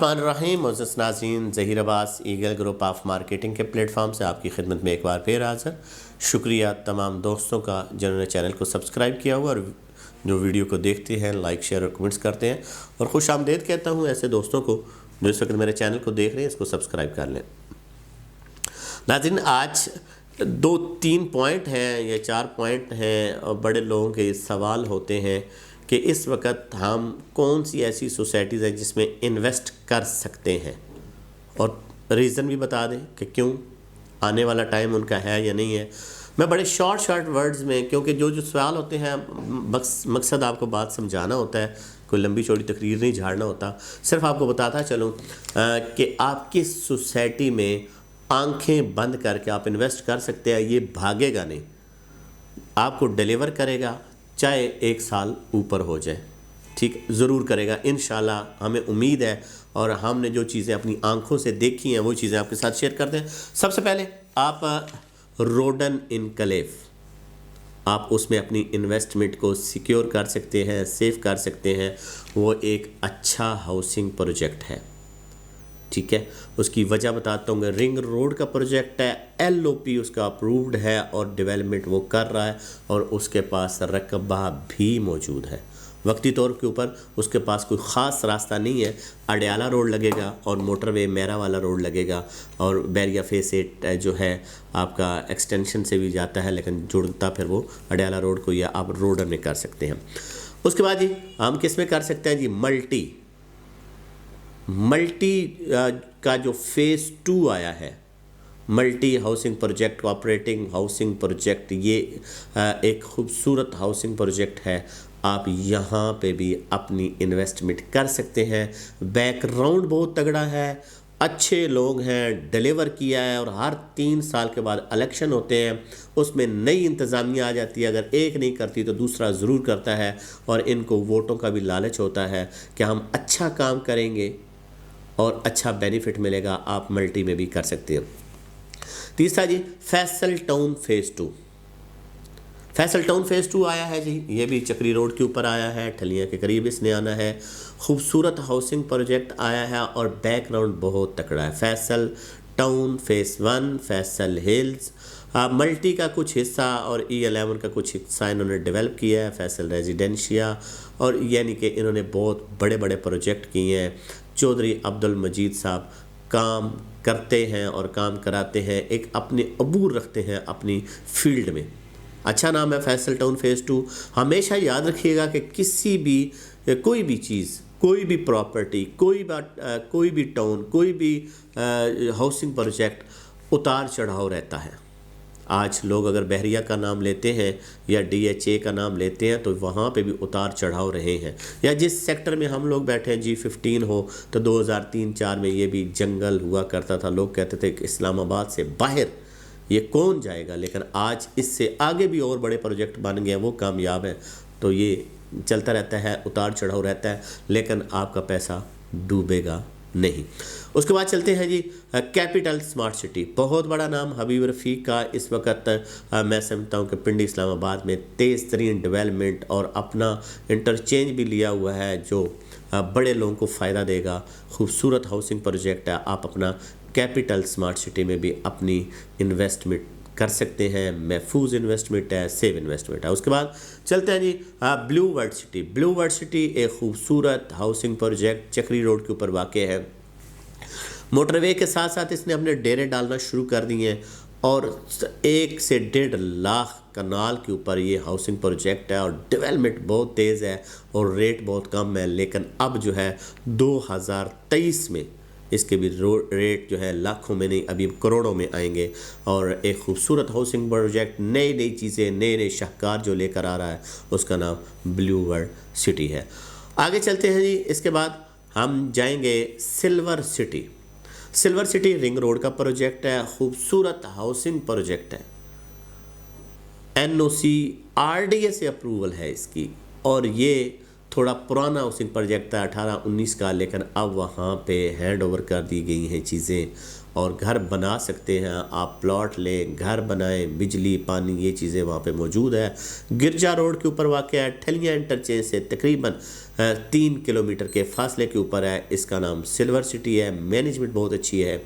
बिस्मिल्लाहिर्रहमानिर्रहीम। मुअज़्ज़ज़ नाज़रीन, Zaheer Abbas eagle group of marketing के प्लेटफॉर्म से आपकी खिदमत में एक बार फिर हाज़िर। शुक्रिया तमाम दोस्तों का जिन्होंने चैनल को सब्सक्राइब किया हुआ और जो वीडियो को देखते हैं, लाइक शेयर और कमेंट्स करते हैं। और खुश आमदीद कहता हूँ ऐसे दोस्तों को जो इस वक्त मेरे चैनल को देख रहे हैं, इसको सब्सक्राइब कर लें। नाज़रीन, आज 2-3 पॉइंट हैं या 4 पॉइंट हैं और बड़े लोगों के सवाल होते हैं कि इस वक्त हम कौन सी ऐसी सोसाइटीज़ हैं जिसमें इन्वेस्ट कर सकते हैं, और रीज़न भी बता दें कि क्यों, आने वाला टाइम उनका है या नहीं है। मैं बड़े शॉर्ट वर्ड्स में, क्योंकि जो सवाल होते हैं मकसद आपको बात समझाना होता है, कोई लंबी चौड़ी तकरीर नहीं झाड़ना होता। सिर्फ आपको बताता चलूँ कि आप किस सोसाइटी में आंखें बंद करके आप इन्वेस्ट कर सकते हैं। ये भागेगा नहीं, आपको डिलीवर करेगा, चाहे 1 साल ऊपर हो जाए, ठीक ज़रूर करेगा इंशाल्लाह। हमें उम्मीद है और हमने जो चीज़ें अपनी आंखों से देखी हैं वो चीज़ें आपके साथ शेयर करते हैं। सबसे पहले आप रोडन इनकलेव, आप उसमें अपनी इन्वेस्टमेंट को सिक्योर कर सकते हैं, सेव कर सकते हैं। वो एक अच्छा हाउसिंग प्रोजेक्ट है, ठीक है। उसकी वजह बताता हूँ। रिंग रोड का प्रोजेक्ट है, LOP उसका अप्रूव्ड है और डेवलपमेंट वो कर रहा है, और उसके पास रकबा भी मौजूद है। वक्ती तौर के ऊपर उसके पास कोई ख़ास रास्ता नहीं है। अडयाला रोड लगेगा और मोटरवे मेरा वाला रोड लगेगा, और बैरिया फेस 8 जो है आपका एक्सटेंशन से भी जाता है, लेकिन जुड़ता फिर वो अडयाला रोड को, या आप रोड में कर सकते हैं। उसके बाद जी हम किस में कर सकते हैं जी, मल्टी का जो फेज़ 2 आया है, multi housing project, operating housing project, ये एक खूबसूरत हाउसिंग प्रोजेक्ट है। आप यहाँ पे भी अपनी इन्वेस्टमेंट कर सकते हैं। बैकग्राउंड बहुत तगड़ा है, अच्छे लोग हैं, डिलीवर किया है, और हर 3 साल के बाद इलेक्शन होते हैं, उसमें नई इंतज़ामिया आ जाती है। अगर एक नहीं करती तो दूसरा ज़रूर करता है, और इनको वोटों का भी लालच होता है कि हम अच्छा काम करेंगे और अच्छा बेनिफिट मिलेगा। आप मल्टी में भी कर सकते हैं। तीसरा जी, Faisal Town phase 2। Faisal Town phase 2 आया है जी, ये भी चक्री रोड के ऊपर आया है, ठलियाँ के करीब इसने आना है। खूबसूरत हाउसिंग प्रोजेक्ट आया है और बैकग्राउंड बहुत तकड़ा है। Faisal Town phase 1, Faisal hills, multi का कुछ हिस्सा और E11 का कुछ हिस्सा इन्होंने डेवलप किया है। फैसल रेजिडेंशिया, और यानी कि इन्होंने बहुत बड़े बड़े प्रोजेक्ट किए हैं। चौधरी अब्दुल मजीद साहब काम करते हैं और काम कराते हैं, एक अपने अबूर रखते हैं अपनी फील्ड में। अच्छा नाम है फैसल टाउन फेज़ 2। हमेशा याद रखिएगा कि किसी भी कोई भी चीज़, कोई भी प्रॉपर्टी, कोई भी टाउन, कोई भी हाउसिंग प्रोजेक्ट उतार चढ़ाव रहता है। आज लोग अगर बहरिया का नाम लेते हैं या DHA का नाम लेते हैं तो वहाँ पे भी उतार चढ़ाव रहे हैं। या जिस सेक्टर में हम लोग बैठे हैं, G15 हो, तो 2003-4 में ये भी जंगल हुआ करता था। लोग कहते थे कि इस्लामाबाद से बाहर ये कौन जाएगा, लेकिन आज इससे आगे भी और बड़े प्रोजेक्ट बन गए हैं, वो कामयाब हैं। तो ये चलता रहता है, उतार चढ़ाव रहता है, लेकिन आपका पैसा डूबेगा नहीं। उसके बाद चलते हैं जी, कैपिटल स्मार्ट सिटी, बहुत बड़ा नाम हबीब रफ़ीक का। इस वक्त मैं समझता हूँ कि पिंडी इस्लामाबाद में तेज़ तरीन डेवलपमेंट और अपना इंटरचेंज भी लिया हुआ है, जो बड़े लोगों को फ़ायदा देगा। खूबसूरत हाउसिंग प्रोजेक्ट है। आप अपना कैपिटल स्मार्ट सिटी में भी अपनी इन्वेस्टमेंट कर सकते हैं। महफूज इन्वेस्टमेंट है, सेव इन्वेस्टमेंट है। उसके बाद चलते हैं जी, Blue World City. Blue World City एक खूबसूरत हाउसिंग प्रोजेक्ट चक्री रोड के ऊपर वाक़ है। मोटरवे के साथ साथ इसने अपने डेरे डालना शुरू कर दिए हैं, और 1 से 1.5 लाख कनाल के ऊपर ये हाउसिंग प्रोजेक्ट है, और डेवलपमेंट बहुत तेज़ है और रेट बहुत कम है। लेकिन अब जो है 2023 में इसके भी रेट जो है लाखों में नहीं, अभी करोड़ों में आएंगे। और एक खूबसूरत हाउसिंग प्रोजेक्ट, नई चीज़ें, नए शाहकार जो लेकर आ रहा है, उसका नाम ब्लू वर्ल्ड सिटी है। आगे चलते हैं जी, इसके बाद हम जाएंगे silver city. Silver city ring road का प्रोजेक्ट है, खूबसूरत हाउसिंग प्रोजेक्ट है। NOC RDA से अप्रूवल है इसकी, और ये थोड़ा पुराना हाउसिंग प्रोजेक्ट था 18-19 का, लेकिन अब वहाँ पे हैंड ओवर कर दी गई हैं चीज़ें, اور گھر بنا سکتے ہیں آپ، پلاٹ لیں، گھر بنائیں، بجلی پانی یہ چیزیں وہاں پہ موجود ہے۔ گرجا روڈ کے اوپر واقع ہے، ٹھلیاں انٹرچینج سے تقریباً 3 کلومیٹر کے فاصلے کے اوپر ہے۔ اس کا نام سلور سٹی ہے، مینجمنٹ بہت اچھی ہے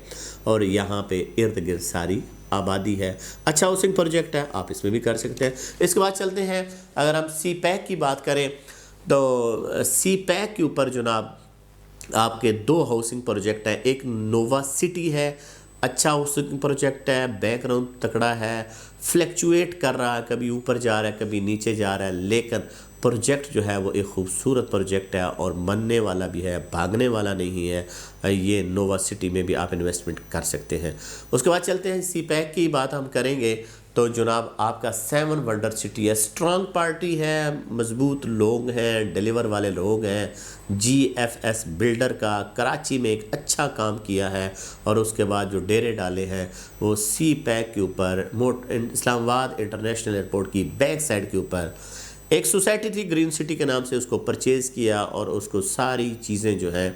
اور یہاں پہ ارد گرد ساری آبادی ہے، اچھا ہاؤسنگ پروجیکٹ ہے، آپ اس میں بھی کر سکتے ہیں۔ اس کے بعد چلتے ہیں، اگر ہم سی پیک کی بات کریں تو سی پیک کے اوپر جناب آپ کے 2 ہاؤسنگ پروجیکٹ ہیں، ایک نووا سٹی ہے، اچھا ہاؤسنگ پروجیکٹ ہے، بیک گراؤنڈ تکڑا ہے، فلیکچویٹ کر رہا ہے، کبھی اوپر جا رہا ہے کبھی نیچے جا رہا ہے، لیکن پروجیکٹ جو ہے وہ ایک خوبصورت پروجیکٹ ہے اور بننے والا بھی ہے، بھاگنے والا نہیں ہے۔ یہ نووا سٹی میں بھی آپ انویسٹمنٹ کر سکتے ہیں۔ اس کے بعد چلتے ہیں، سی پیک کی بات ہم کریں گے تو جناب آپ کا 7 ونڈر سٹی ہے، اسٹرانگ پارٹی ہے، مضبوط لوگ ہیں، ڈیلیور والے لوگ ہیں، جی ایف ایس بلڈر کا کراچی میں ایک اچھا کام کیا ہے اور اس کے بعد جو ڈیرے ڈالے ہیں وہ سی پیک کے اوپر اسلام آباد انٹرنیشنل ایئرپورٹ کی بیک سائڈ کے اوپر ایک سوسائٹی تھی گرین سٹی کے نام سے، اس کو پرچیز کیا اور اس کو ساری چیزیں جو ہیں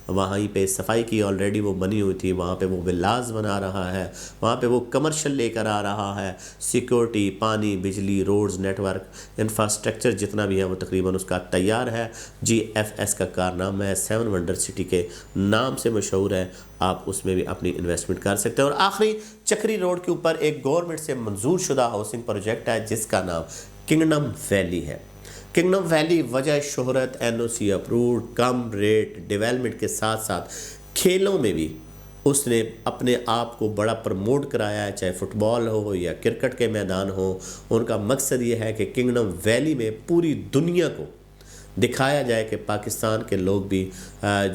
وہیں پہ صفائی کی، آلریڈی وہ بنی ہوئی تھی، وہاں پہ وہ ولاز بنا رہا ہے، وہاں پہ وہ کمرشل لے کر آ رہا ہے، سیکورٹی، پانی، بجلی، روڈز، نیٹ ورک، انفراسٹرکچر جتنا بھی ہے وہ تقریباً اس کا تیار ہے۔ جی ایف ایس کا کارنامہ ہے، 7 ونڈر سٹی کے نام سے مشہور ہے، آپ اس میں بھی اپنی انویسٹمنٹ کر سکتے ہیں۔ اور آخری چکری روڈ کے اوپر ایک گورنمنٹ سے منظور شدہ ہاؤسنگ پروجیکٹ ہے جس کا نام کنگڈم ویلی ہے۔ کنگڈم ویلی وجہ شہرت، این او سی اپروڈ، کم ریٹ، ڈیولپمنٹ کے ساتھ ساتھ کھیلوں میں بھی اس نے اپنے آپ کو بڑا پروموٹ کرایا ہے، چاہے فٹ بال ہو یا کرکٹ کے میدان ہو۔ ان کا مقصد یہ ہے کہ کنگڈم ویلی میں پوری دنیا کو دکھایا جائے کہ پاکستان کے لوگ بھی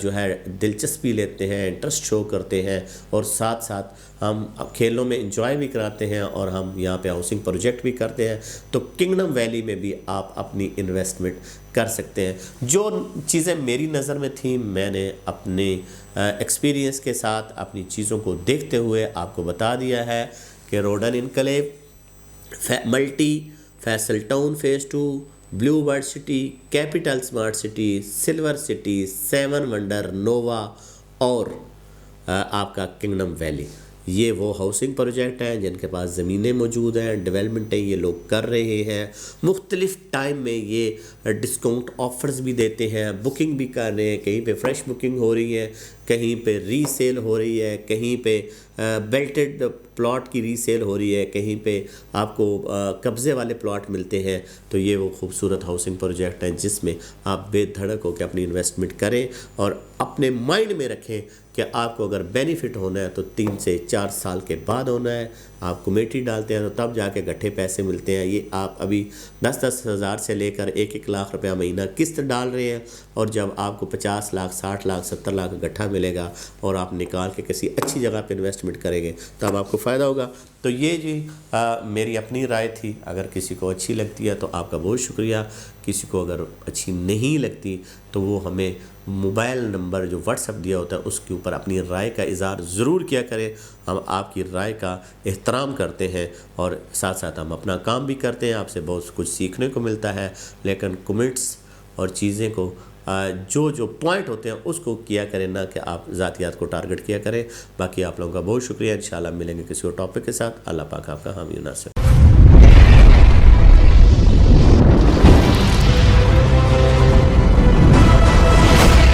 جو ہے دلچسپی لیتے ہیں، انٹرسٹ شو کرتے ہیں اور ساتھ ساتھ ہم کھیلوں میں انجوائے بھی کراتے ہیں اور ہم یہاں پہ ہاؤسنگ پروجیکٹ بھی کرتے ہیں۔ تو کنگڈم ویلی میں بھی آپ اپنی انویسٹمنٹ کر سکتے ہیں۔ جو چیزیں میری نظر میں تھیں میں نے اپنے ایکسپیرینس کے ساتھ اپنی چیزوں کو دیکھتے ہوئے آپ کو بتا دیا ہے کہ Rudn enclave, multi, Faisal town phase 2، blue bird city, capital smart city, silver city, 7 wonder, nova اور آپ کا کنگڈم ویلی، یہ وہ ہاؤسنگ پروجیکٹ ہیں جن کے پاس زمینیں موجود ہیں، ڈیولپمنٹیں یہ لوگ کر رہے ہیں، مختلف ٹائم میں یہ ڈسکاؤنٹ آفرز بھی دیتے ہیں، بکنگ بھی کر رہے ہیں، کہیں پہ فریش بکنگ ہو رہی ہے، کہیں پہ ری سیل ہو رہی ہے، کہیں پہ بیلٹڈ پلاٹ کی ری سیل ہو رہی ہے، کہیں پہ آپ کو قبضے والے پلاٹ ملتے ہیں۔ تو یہ وہ خوبصورت ہاؤسنگ پروجیکٹ ہیں جس میں آپ بے دھڑک ہو کے اپنی انویسٹمنٹ کریں اور اپنے مائنڈ میں رکھیں کہ آپ کو اگر بینیفٹ ہونا ہے تو 3 سے 4 سال کے بعد ہونا ہے۔ آپ کمیٹی ڈالتے ہیں تو تب جا کے گٹھے پیسے ملتے ہیں۔ یہ آپ ابھی 10-10 ہزار سے لے کر 1-1 لاکھ روپیہ مہینہ قسط ڈال رہے ہیں اور جب آپ کو 50 لاکھ، 60 لاکھ، 70 لاکھ گٹھا ملے گا اور آپ نکال کے کسی اچھی جگہ پہ انویسٹمنٹ کریں گے تب آپ کو فائدہ ہوگا۔ تو یہ جی میری اپنی رائے تھی، اگر کسی کو اچھی لگتی ہے تو آپ کا بہت شکریہ، کسی کو اگر اچھی نہیں لگتی تو وہ ہمیں موبائل نمبر جو واٹس ایپ دیا ہوتا ہے اس کے اوپر اپنی رائے کا اظہار ضرور کیا کریں۔ ہم آپ کی رائے کا احترام کرتے ہیں اور ساتھ ساتھ ہم اپنا کام بھی کرتے ہیں، آپ سے بہت کچھ سیکھنے کو ملتا ہے، لیکن کمنٹس اور چیزیں کو جو پوائنٹ ہوتے ہیں اس کو کیا کریں، نہ کہ آپ ذاتیات کو ٹارگٹ کیا کریں۔ باقی آپ لوگوں کا بہت شکریہ، انشاءاللہ ملیں گے کسی اور ٹاپک کے ساتھ۔ اللہ پاک آپ کا حامی و ناصر۔